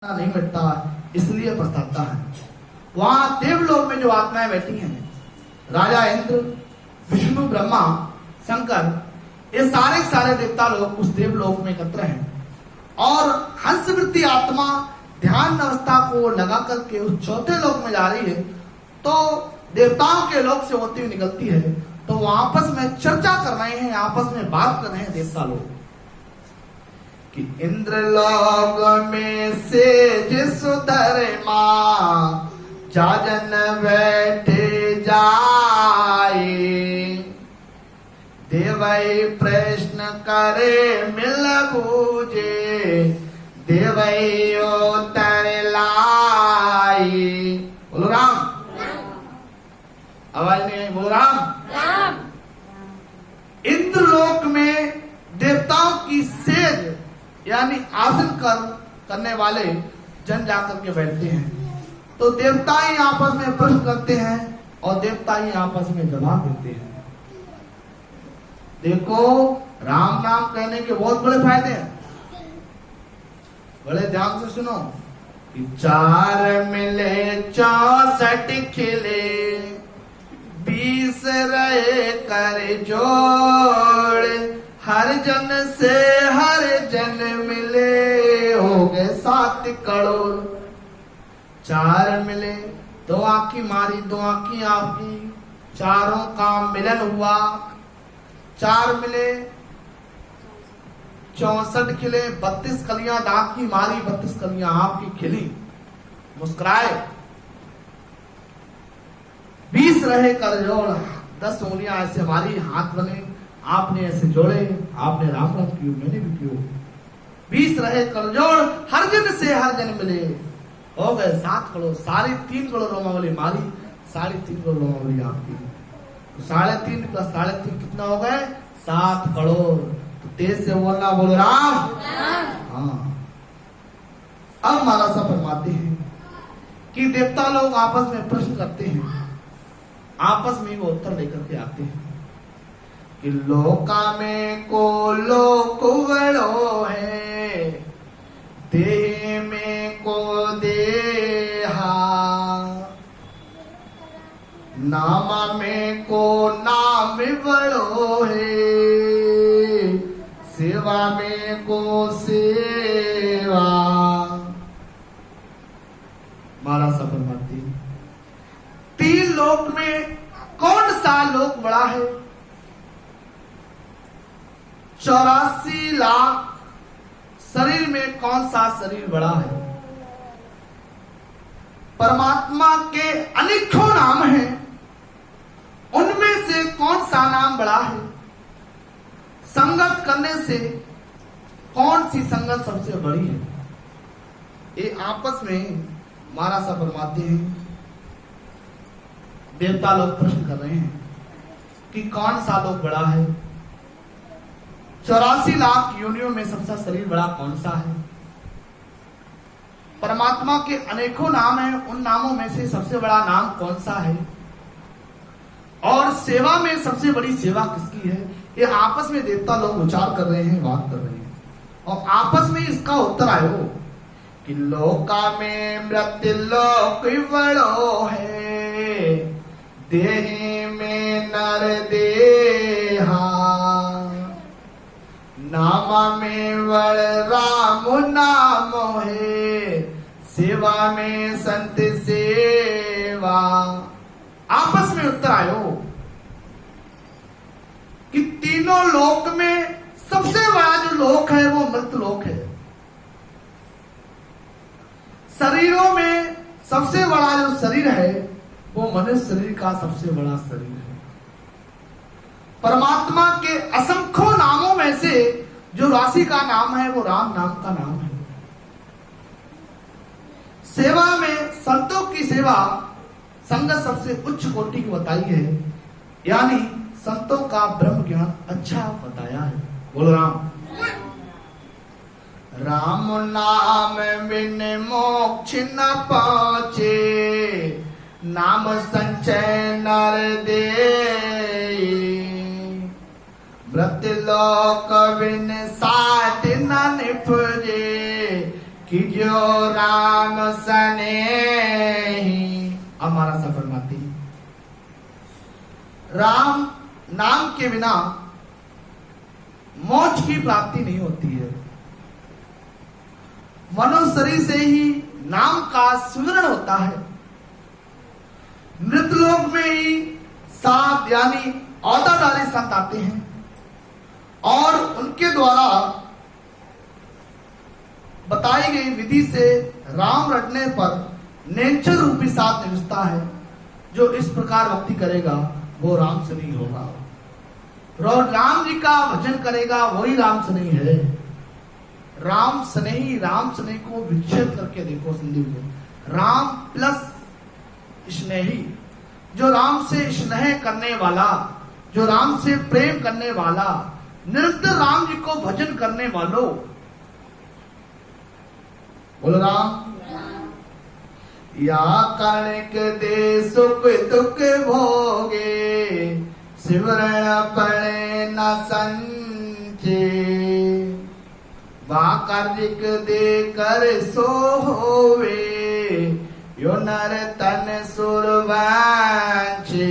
नहीं मिटता, इसलिए पछताता है। वहां देवलोक में जो आत्माएं बैठी हैं, राजा इंद्र, विष्णु, ब्रह्मा, शंकर, ये सारे देवता लोग उस देवलोक में एकत्र हैं और हंसवृत्ति आत्मा ध्यान अवस्था को लगा करके उस चौथे लोक में जा रही है। तो देवताओं के लोक से होती हुई निकलती है, तो वो आपस में चर्चा कर रहे हैं, आपस में बात कर रहे हैं देवता लोग कि इंद्रलोक में से जिस धर्मा जाजन बैठे जाए, देवई प्रश्न करे मिल बूझे, देवई उत्तर लाई। बोलो राम। आवाज नहीं आई, बोलो राम। इंद्रलोक में देवताओं की सेज यानी आसन करने वाले जन जाकर के बैठते हैं। तो देवता ही आपस में प्रश्न करते हैं और देवता ही आपस में जवाब देते हैं। देखो, राम नाम कहने के बहुत बड़े फायदे हैं, बड़े ध्यान से सुनो कि 4 मिले 64 खिले, 20 रहे कर जोड़, हर जन से हर जन मिले, हो गए 7 करोड़। 4 मिले, 2 आंखी मारी, 2 आंखी आपकी, चारों का मिलन हुआ। 4 मिले 64 खिले, 32 कलियां दांत की मारी, 32 कलियां आपकी खिली, मुस्कुराए। 20 रहे कर जोड़, 10 उंगलियां ऐसे मारी, हाथ बने, आपने ऐसे जोड़े, आपने राम राम कियो, मैंने भी कियो। 20 रहे कर जोड़, हर जन से हर जन मिले, हो गए 7 करोड़। 3.5 करोड़ रोमावली मारी, 3.5 करोड़ रोमावली आपकी, तो 3.5 प्लस 3.5 कितना हो गए? 7 करोड़। तो तेज से बोलना, बोलो राम। हाँ। अब हमारा सा फरमाते हैं कि देवता लोग आपस में प्रश्न करते हैं, आपस में वो उत्तर लेकर के आते हैं कि लोका में को लोक बड़ो है, देह में को देहा, नामा में को नाम बड़ो है, सेवा में को सेवा। मारा सफर माती 3 लोक में कौन सा लोक बड़ा है? 84 लाख शरीर में कौन सा शरीर बड़ा है? परमात्मा के अनेकों नाम हैं, उनमें से कौन सा नाम बड़ा है? संगत करने से कौन सी संगत सबसे बड़ी है? ये आपस में मारा सा फरमाते हैं। देवता लोग प्रश्न कर रहे हैं कि कौन सा लोग बड़ा है? 84 लाख योनियों में सबसे शरीर बड़ा कौन सा है? परमात्मा के अनेकों नाम हैं, उन नामों में से सबसे बड़ा नाम कौन सा है? और सेवा में सबसे बड़ी सेवा किसकी है? ये आपस में देवता लोग विचार कर रहे हैं, बात कर रहे हैं, और आपस में इसका उत्तर आयो कि लोका में मृत्यु लोक बड़ो है, देह में नर देहा, नामा में वड़ राम नाम है, सेवा में संत सेवा। आपस में उत्तर आयो कि तीनों लोक में सबसे बड़ा जो लोक है वो मृत लोक है। शरीरों में सबसे बड़ा जो शरीर है वो मनुष्य शरीर का सबसे बड़ा शरीर है। परमात्मा के असंख्यों नामों में से जो राशि का नाम है वो राम नाम का नाम है। सेवा में संतों की सेवा संगत सबसे उच्च कोटि की बताई है, यानी संतों का ब्रह्म ज्ञान अच्छा बताया है। बोलो राम। राम नाम बिन मोक्ष न पहुंचे, नाम संचय नर दे, मृत्युलोक बिन साथ न निपजे, कि जो राम सनेही। हमारा सफर माती राम नाम के बिना मोक्ष की प्राप्ति नहीं होती है। मनुष्य शरीर से ही नाम का स्मरण होता है। मृतलोक में ही सात यानी अवतारधारी संत आते हैं और उनके द्वारा बताई गई विधि से राम रटने पर नेचर रूपी साथ निकलता है। जो इस प्रकार भक्ति करेगा वो राम से नहीं होगा। राम जी का भजन करेगा वही राम से नहीं है। राम स्नेही को विच्छेद करके देखो संदीप जी। राम प्लस स्नेही, जो राम से स्नेह करने वाला, जो राम से प्रेम करने वाला, निरंतर राम जी को भजन करने वालों, बोलो राम। या कणिक दे सुख दुख भोगे, सिमरण पड़े न संचे। वा कार्जिक दे कर सो होवे, यो नर तन सुरवांचे।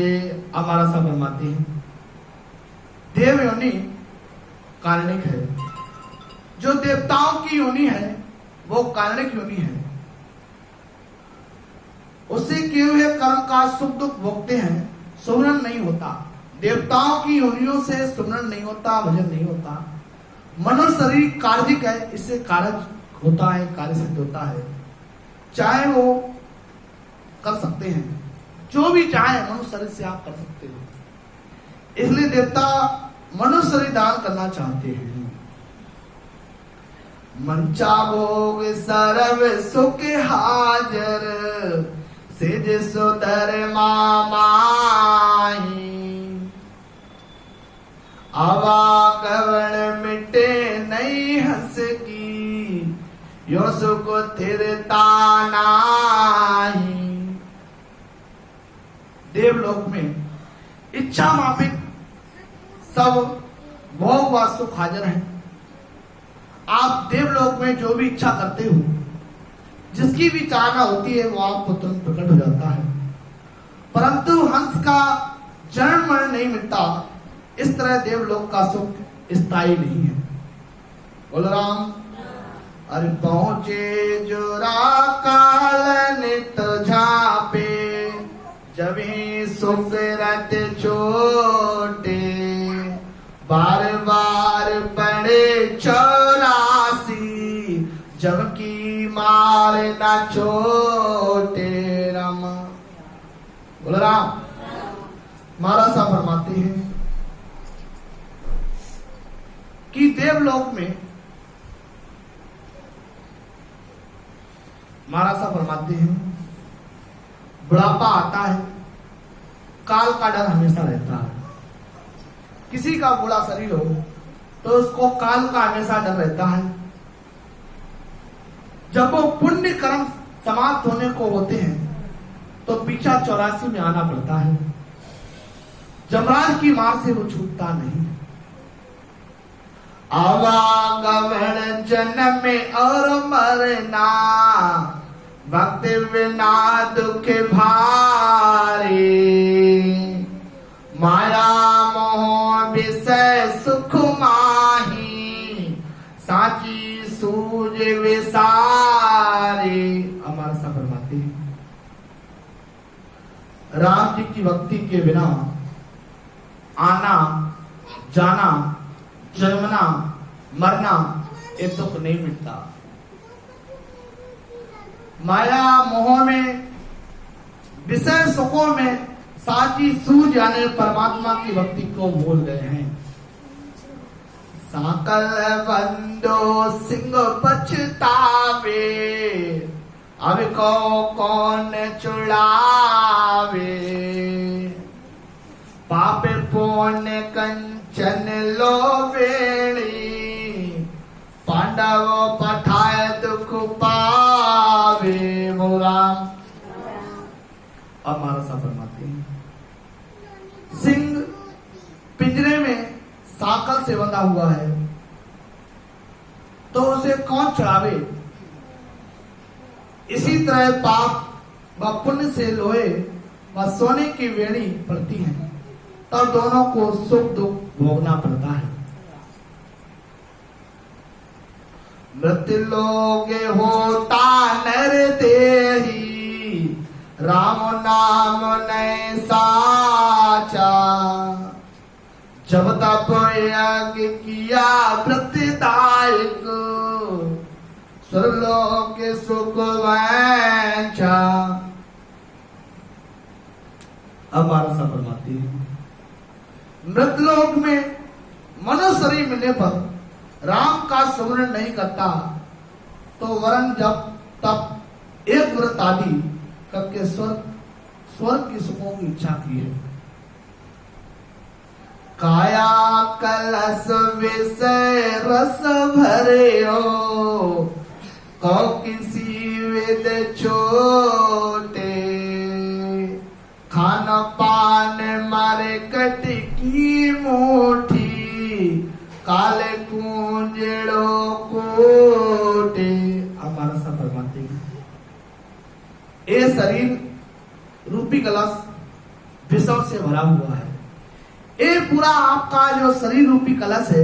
हमारा सब फरमाते हैं देव योनि कारणिक है। जो देवताओं की योनि है वो कारणिक योनि है। उससे किए हुए कर्म का सुख दुख भोगते हैं, सुमरन नहीं होता। देवताओं की योनियों से सुमरन नहीं होता, भजन नहीं होता। मनुष्य शरीर कार्जिक है, इससे कार्य होता है, कार्य सिद्ध होता है। चाहे वो कर सकते हैं, जो भी चाहे मनुष्य शरीर से आप कर सकते हो। इसलिए देवता मनुष्य शरीर दान करना चाहते हैं। मंचा भोग सर्व सुख हाजर, सेज सुधर मामाही। आवागवण मिटे नहीं हंस की, यो सुख थिरता नाही। देवलोक में इच्छा माफिक सब भोग व सुख हाजिर हैं। आप देवलोक में जो भी इच्छा करते हो, जिसकी भी चाहना होती है वो आपको तुरंत प्रकट हो जाता है। परंतु हंस का जन्म मरण नहीं मिलता। इस तरह देवलोक का सुख स्थायी नहीं है। बोलो राम। अरे पहुंचे जो राकाल नित झापे, जब ही सुख रट छोटे। बार बार पड़े 84, जबकि मार न छोटे। राम बोलो राम। महाराज साहब फरमाते हैं कि देवलोक में, महाराज साहब फरमाते हैं बुढ़ापा आता है, काल का डर हमेशा रहता है। किसी का बुरा शरीर हो तो उसको काल का हमेशा डर रहता है। जब वो पुण्य कर्म समाप्त होने को होते हैं तो पीछा 84 में आना पड़ता है। जमराज की मार से वो छूटता नहीं। आवागमन जन्म में और मरना, भक्त बिना दुख भारी। माया मोह विषय सुख माही, साची सूझ विसारे। हमारा सफर माती राम जी की भक्ति के बिना आना जाना, जन्मना मरना, ये दुख नहीं मिटता। माया मोह में, विषय सुखों में साची सूझ यानी परमात्मा की भक्ति को भूल गए हैं। साकल बंदो सिंह पछतावे, अब को कौन चुड़ावे। पाप पुण्य कंचन लोवेणी, पांडव पठाए दुख पावे। मोरा अब महाराज साहब फरमाते हैं सिंह पिंजरे में साकल से बंधा हुआ है तो उसे कौन चढ़ावे। इसी तरह पाप व पुण्य से लोहे व सोने की वेणी पड़ती है, तब दोनों को सुख दुख भोगना पड़ता है। मृत्यु लोगे होता नर देही, राम नाम नहीं साचा। जब तप यज्ञ किया वृत्तिदायक, स्वर्गलोक के सुख वैंचा। अब 12 फरमाती है, मृतलोक में मनुष्य शरीर मिलने पर राम का स्मरण नहीं करता, तो वरन जब तब एक व्रत आदि करके स्वर्ग की सुखों की इच्छा की है। काया कलश विषय रस भरे हो, कौ किसी वेद छोटे। खान पान मारे कट की मुठी, काले कुंजड़ो कोटे। हमारा सफर मानते हैं, ये शरीर रूपी कलश विषयों से भरा हुआ है। ये पूरा आपका जो शरीर रूपी कलश है,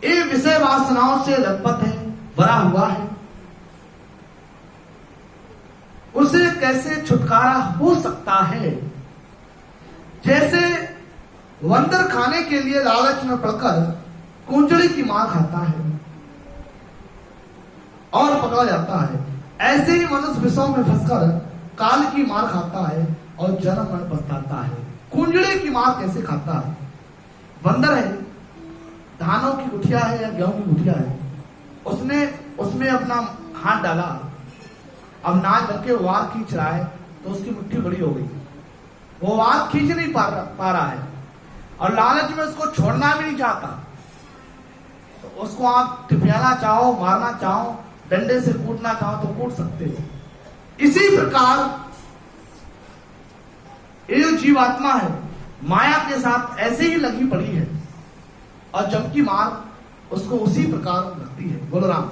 ये विषय वासनाओं से लथपथ है, भरा हुआ है। उसे कैसे छुटकारा हो सकता है? जैसे बंदर खाने के लिए लालच में पड़कर कुंजड़ी की मां खाता है और पकड़ा जाता है, ऐसे ही मनुष्य विषयों में फंसकर काल की मार खाता है और जन्म मरण पछताता है। कुंजड़ी की मार कैसे खाता है? बंदर है, धानों की गुठिया है या गेहूं की गुठिया है, उसने उसमें अपना हाथ डाला, अब नाच करके वार खींच रहा है तो उसकी मुट्ठी बड़ी हो गई, वो वार खींच नहीं पा रहा है और लालच में उसको छोड़ना भी नहीं चाहता। तो उसको आप टिपियाना चाहो, मारना चाहो, डंडे से कूटना चाहो तो कूट सकते हो। इसी प्रकार ये जो जीवात्मा है माया के साथ ऐसे ही लगी पड़ी है और जबकि मार उसको उसी प्रकार लगती है। बोलो राम।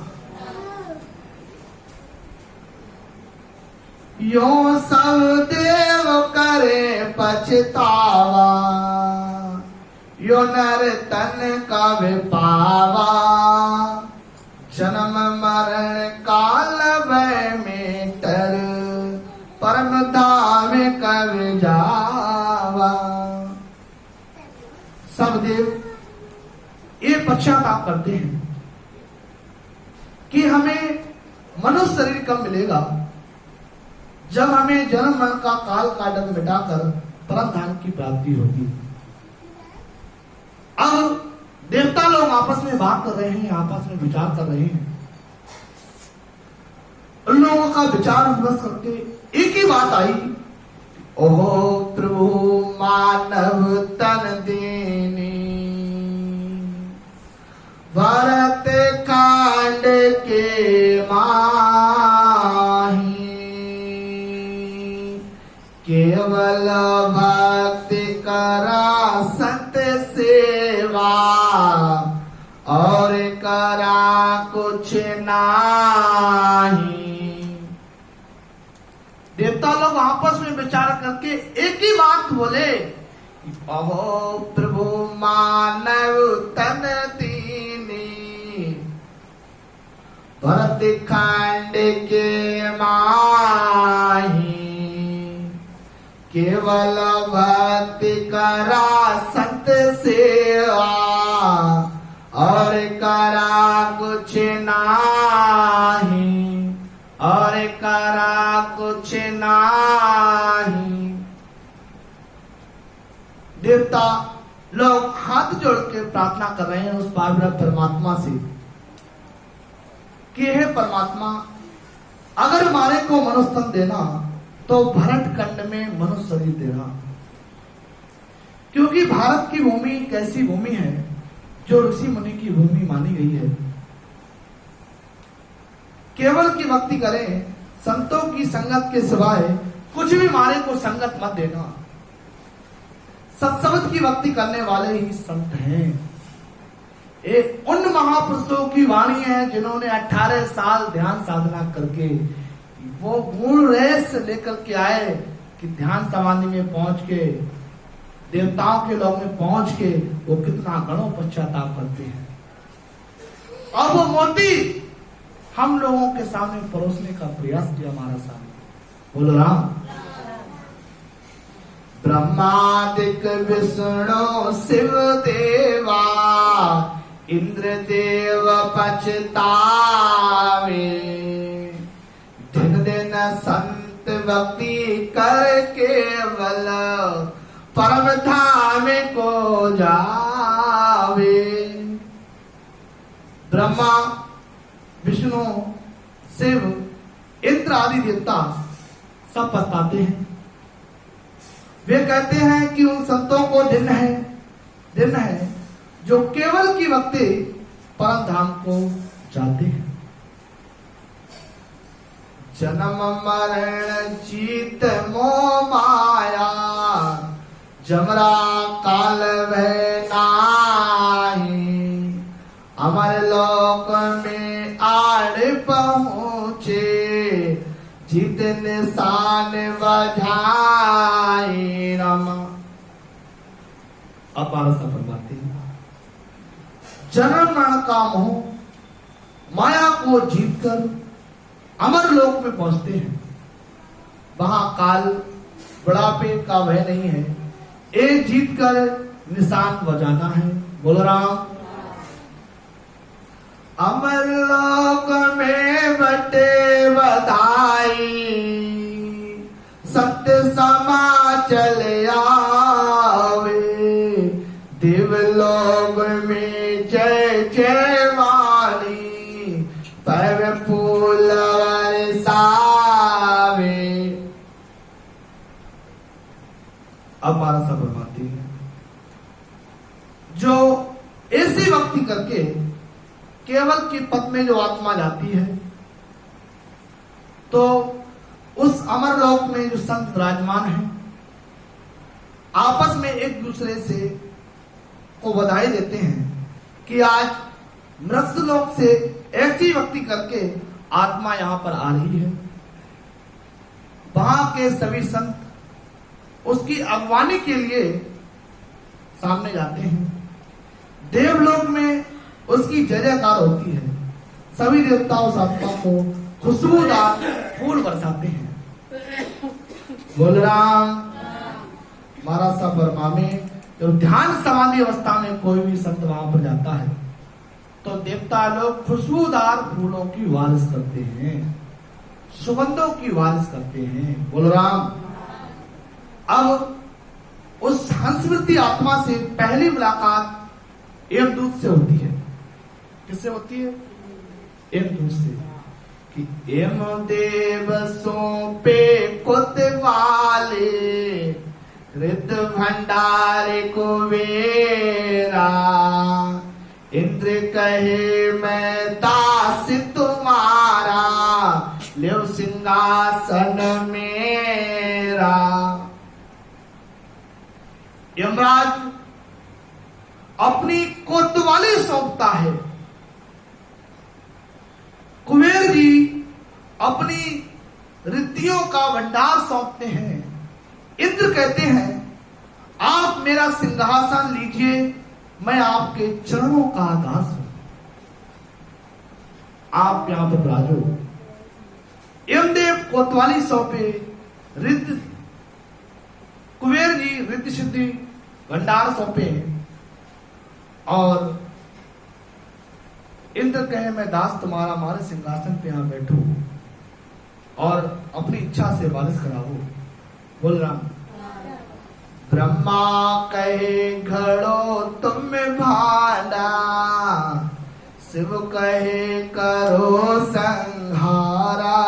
यो सब देव करे पछतावा, यो नर तन का विपावा। जन्म मरण काल भय में तर, परम धाम कब जावा। सब देव ये पश्चाताप करते हैं कि हमें मनुष्य शरीर कब मिलेगा, जब हमें जन्म मरण का काल का डर मिटाकर परम धाम की प्राप्ति होगी। अब देवता लोग आपस में बात कर रहे हैं, आपस में विचार कर रहे हैं। उन लोगों का विचार विमर्श करके एक ही बात आई, ओहो प्रभु मानव तन देनी, भरत कांड के माही। केवल भक्ति करा संत सेवा, और करा कुछ नाही। देवता लोग आपस में विचार करके एक ही बात बोले, अहो प्रभु मानव तन दीनी, भरत खंड के माही। केवल भक्ति करा संत सेवा, और करा कुछ नाही, और करा कुछ नाही। देवता लोग हाथ जोड़ के प्रार्थना कर रहे हैं उस पावन परमात्मा से कि हे परमात्मा, अगर हमारे को मनुष्य तन देना तो भरत खंड में मनुष्य शरीर देना, क्योंकि भारत की भूमि कैसी भूमि है जो ऋषि मुनि की भूमि मानी गई है। केवल की भक्ति करें, संतों की संगत के सिवाय कुछ भी मारे को संगत मत देना। सत्संग की भक्ति करने वाले ही संत हैं। एक उन महापुरुषों की वाणी है जिन्होंने 18 साल ध्यान साधना करके वो गुण रेस लेकर के आए कि ध्यान समाधि में पहुंच के, देवताओं के लोग में पहुंच के वो कितना गणों पश्चाताप करते हैं। और वो मोती हम लोगों के सामने परोसने का प्रयास किया हमारा सामने। बोलो राम। ब्रह्मादिक विष्णु शिव देवा इंद्र देव पछतावे, दिन दिन संत भक्ति कर केवल परम धाम को जावे। ब्रह्मा विष्णु शिव इंद्र आदि देवता सब पछताते हैं। वे कहते हैं कि उन संतों को दिन है जो केवल की भक्ति परम धाम को जाते हैं। जन्म मरण जीत मोह माया, जमरा काल भय नाही, अमर लोक में आड़ पहुँचे, जीत निशान बजाए राम। अब 12 सफर बातें। जन्म मरण का मोह माया को जीतकर अमर लोक में पहुंचते हैं। वहां काल बुढ़ापे का भय नहीं है, एक जीत कर निशान बजाना है। बोलो राम। अमर लोक में बटे बधाई, सत्य समा चले आवे, देवलोक में जय जय वाणी, पर फूल बरसावे। अब 12 सफर बातें हैं। जो ऐसी भक्ति करके केवल की पद में जो आत्मा जाती है, तो उस अमर लोक में जो संत विराजमान है आपस में एक दूसरे से को बधाई देते हैं कि आज मृत लोक से ऐसी भक्ति करके आत्मा यहां पर आ रही है। वहां के सभी संत उसकी अगवानी के लिए सामने जाते हैं। देवलोक में उसकी जय जयकार होती है। सभी देवता उस आत्मा को खुशबूदार फूल बरसाते हैं। बोल राम। महाराज साहब फरमावे, जो ध्यान समाधि अवस्था में कोई भी संत वहां पर जाता है तो देवता लोग खुशबूदार फूलों की वारिस करते हैं, सुगंधों की वारिस करते हैं। बोल राम। अब उस हंसवृत्ति आत्मा से पहली मुलाकात यमदूत से होती है। किससे होती है? यमदूत से। कि यम देव सौंपे कोतवाले, रित भंडार कुबेरा, इंद्र कहे मैं दास तुम्हारा, लेव सिंहासन मेरा। यमराज अपनी कोतवाली सौंपता है, कुबेर जी अपनी रिद्धियों का भंडार सौंपते हैं। इंद्र कहते हैं आप मेरा सिंहासन लीजिए, मैं आपके चरणों का दास हूं, आप यहां पर राजो। यमदेव कोतवाली सौंपे, रिद्ध कुबेर जी रिद्ध सिद्धि भंडार सौंपे, और इंद्र कहे मैं दास तुम्हारा, हमारे सिंहासन पे यहां बैठो और अपनी इच्छा से वारिस कराओ। बोल राम। ब्रह्मा कहे घड़ो तुम भांडा, शिव कहे करो संहारा,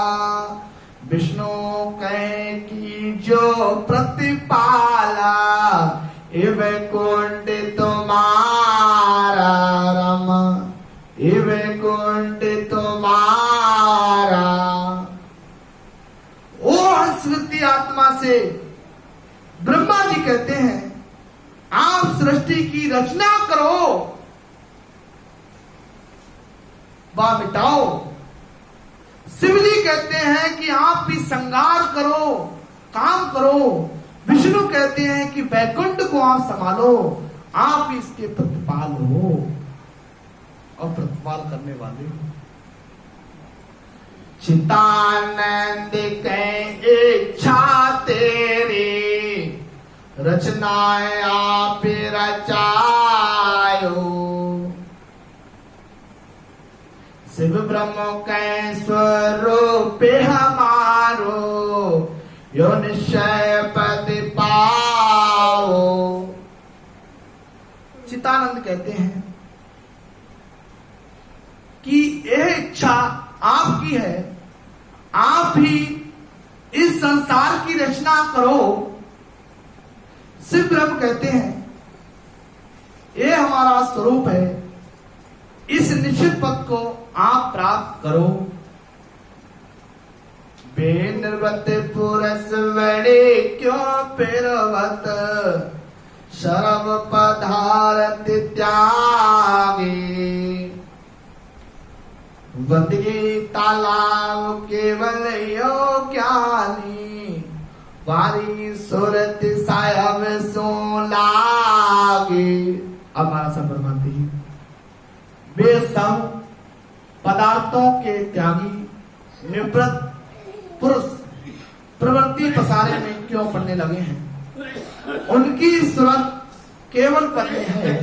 विष्णु कहे कि जो प्रतिपाला, इव कुंड तुम्हारा राम, इव कुंड तुम्हारा। ओ हंसवृत्ति आत्मा से ब्रह्मा जी कहते हैं आप सृष्टि की रचना करो, वा मिटाओ, शिव जी कहते हैं कि आप भी श्रृंगार करो, काम करो। विष्णु कहते हैं कि वैकुंठ को आप संभालो, आप इसके प्रतिपाल हो और प्रतिपाल करने वाले हो। चितानंद के इच्छा तेरी, रचनाएं आप रचायो। शिव ब्रह्म के स्वरूप हमारो, यो निश्चय पद पाओ। चितानंद कहते हैं कि यह इच्छा आपकी है, आप भी इस संसार की रचना करो। शिव ब्रह्म कहते हैं ये हमारा स्वरूप है, इस निश्चित पद को आप प्राप्त करो। बेनिर्वत पुरस बड़े क्यों पेरवत, शरव पधारत त्यागे। वंदगी तालाब केवल यो ज्ञानी, वारी सुरत साहब सो लागे। अब हमारा सब फरमाते हैं, वे सब पदार्थों के त्यागी निवृत्त पुरुष प्रवृत्ति पसारे में क्यों पड़ने लगे हैं। उनकी सूरत केवल पद में है,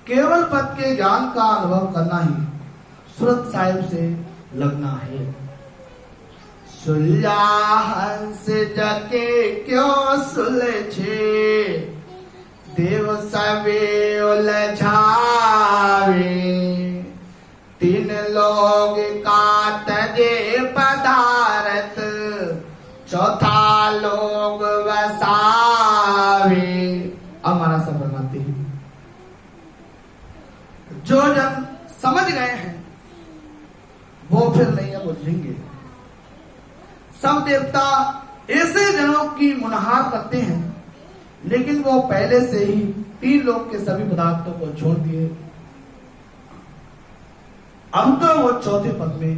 केवल पद के ज्ञान का अनुभव करना ही सूरत साहिब से लगना है। सुलझा हंस जके क्यों सुलझे, देव सवे उलझावे। तीन लोग का तजे पदारथ, चौथा लोग वसावे। हमारा सब फरमाते हैं, जो जन समझ गए हैं वो फिर नहीं बुझेंगे। सब देवता ऐसे जनों की मुनहार करते हैं, लेकिन वो पहले से ही तीन लोग के सभी पदार्थों को छोड़ दिए। अब तो वो चौथे पद में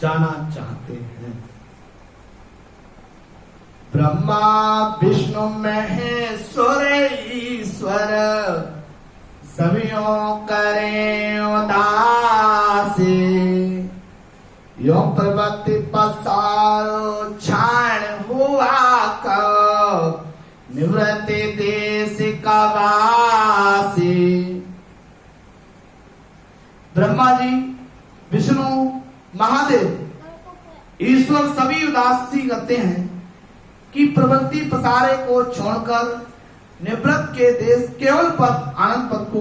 जाना चाहते हैं। ब्रह्मा विष्णु महेश्वर ईश्वर, सभियों करें उदासी। यो प्रवृत्ति पसारो क्षण हुआ को, निवृत्ति देश का वासी। ब्रह्मा जी, विष्णु, महादेव, ईश्वर सभी उदासी करते हैं कि प्रवृत्ति पसारे को छोड़कर निवृत्त के देश केवल पद आनंद पद को